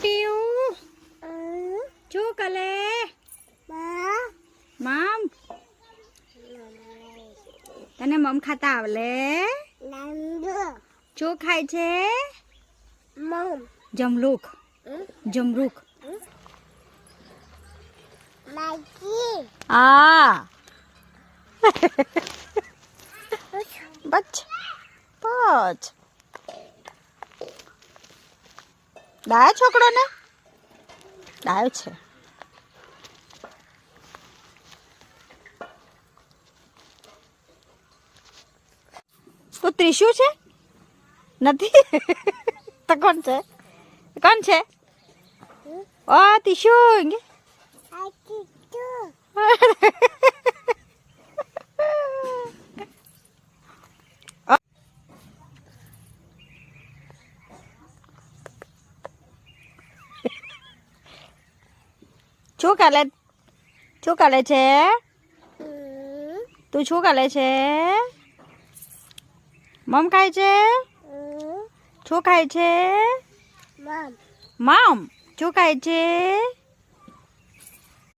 ટીયું શું કલે મમ તને મમ ખાતા આવલે શું ખાય છે જમરૂખ જમરૂખ આ બચ પચ ડાયો છોકરો ને ડાયો છે તો ત્રિશુ છે નથી તો કોણ છે ઓ ત્રિશુ શું કરે છે તું શું કરે છે મમ ખાય છે શું ખાય છે મમ શું ખાય છે